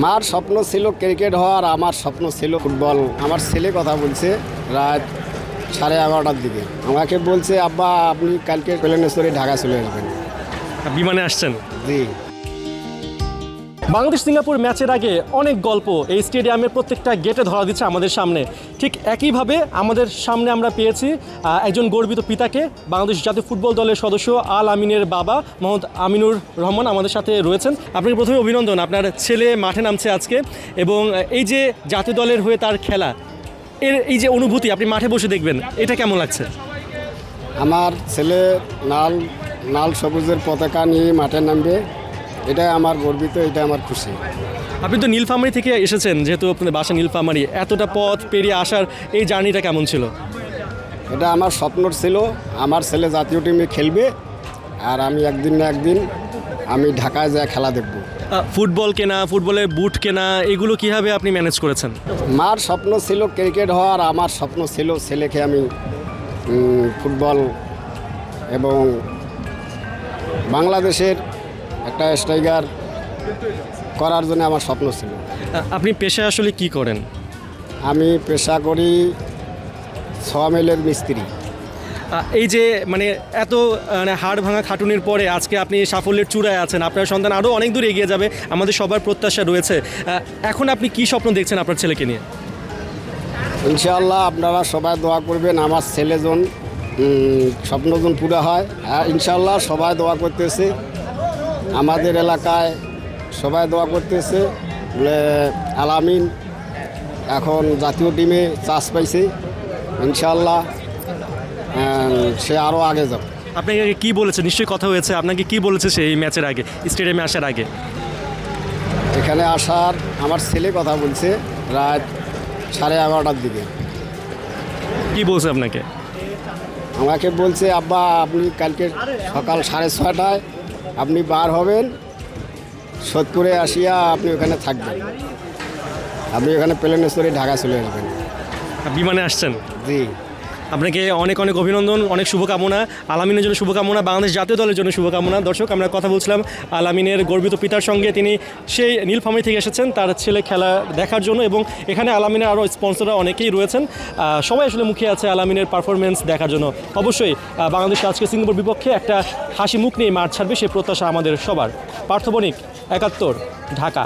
মার স্বপ্ন ছিল ক্রিকেট হওয়ার, আমার স্বপ্ন ছিল ফুটবল। আমার ছেলে কথা বলছে রাত 11:30টার দিকে, আমাকে বলছে আব্বা আপনি কালকে প্লেনে চড়ে ঢাকা চলে আসবেন। বিমানে আসছেন? জি। বাংলাদেশ সিঙ্গাপুর ম্যাচের আগে অনেক গল্প এই স্টেডিয়ামের প্রত্যেকটা গেটে ধরা দিচ্ছে আমাদের সামনে। ঠিক একইভাবে আমাদের সামনে আমরা পেয়েছি একজন গর্বিত পিতাকে। বাংলাদেশ জাতীয় ফুটবল দলের সদস্য আল আমিনের বাবা মোহাম্মদ আমিনুর রহমান আমাদের সাথে রয়েছেন। আপনাকে প্রথমে অভিনন্দন, আপনার ছেলে মাঠে নামছে আজকে এবং এই যে জাতীয় দলের হয়ে তার খেলা, এই যে অনুভূতি, আপনি মাঠে বসে দেখবেন, এটা কেমন লাগছে? আমার ছেলে লাল সবুজের পতাকা নিয়ে মাঠে নামবে, এটাই আমার গর্বিত, এটা আমার খুশি। আপনি তো নীলফামারী থেকে এসেছেন, যেহেতু আপনাদের বাসা নীলফামারী, এতটা পথ পেরিয়ে আসার এই জার্নিটা কেমন ছিল? এটা আমার স্বপ্ন ছিল, আমার ছেলে জাতীয় টিমে খেলবে আর আমি একদিন না একদিন আমি ঢাকায় যা খেলা দেখব। ফুটবল কেনা, ফুটবলের বুট কেনা, এগুলো কীভাবে আপনি ম্যানেজ করেছেন? মার স্বপ্ন ছিল ক্রিকেট হওয়ার, আমার স্বপ্ন ছিল ছেলেকে আমি ফুটবল এবং বাংলাদেশের একটা স্ট্রাইকার করার জন্য আমার স্বপ্ন ছিল। আপনি পেশায় আসলে কি করেন? আমি পেশা করি সোয়ামিলের মিস্ত্রি। এই যে মানে এত হাড় ভাঙা খাটুনির পরে আজকে আপনি সাফল্যের চূড়ায় আছেন, আপনার সন্তান আরও অনেক দূর এগিয়ে যাবে, আমাদের সবার প্রত্যাশা রয়েছে। এখন আপনি কি স্বপ্ন দেখছেন আপনার ছেলেকে নিয়ে? ইনশাআল্লাহ আপনারা সবাই দোয়া করবেন আমার ছেলেজন স্বপ্নজন পুরা হয়। ইনশাআল্লাহ সবাই দোয়া করতেছে, আমাদের এলাকায় সবাই দোয়া করতেছে। আল আমিন এখন জাতীয় টিমে চান্স পাইছে, ইনশাআল্লাহ সে আরও আগে যাবে। আপনাকে কি বলেছে? নিশ্চয়ই কথা হয়েছে, আপনাকে কি বলেছে সেই ম্যাচের আগে, স্টেডিয়ামে আসার আগে? এখানে আসার আমার ছেলে কথা বলছে রাত 11:30টার দিকে। কি বলছে আপনাকে? আমাকে বলছে আব্বা আপনি কালকে সকাল 6:30টায় আপনি বার হবেন, সোদপুরে আসিয়া আপনি ওখানে থাকবেন, আপনি ওখানে প্লেনে চড়ে ঢাকা চলে আসবেন। বিমানে আসছেন? জি। আপনাকে অনেক অনেক অভিনন্দন, অনেক শুভকামনা, আলামিনের জন্য শুভকামনা, বাংলাদেশ জাতীয় দলের জন্য শুভকামনা। দর্শক, আমরা কথা বলছিলাম আলামিনের গর্বিত পিতার সঙ্গে। তিনি সেই নীলফামারী থেকে এসেছেন তার ছেলে খেলা দেখার জন্য এবং এখানে আলামিনের আরও স্পন্সররা অনেকেই রয়েছেন। সবাই আসলে মুখিয়ে আছে আলামিনের পারফরমেন্স দেখার জন্য। অবশ্যই বাংলাদেশ আজকে সিঙ্গাপুর বিপক্ষে একটা হাসি মুখ নিয়ে মাঠ ছাড়বে, সেই প্রত্যাশা আমাদের সবার। পার্থ বণিক, ৭১, ঢাকা।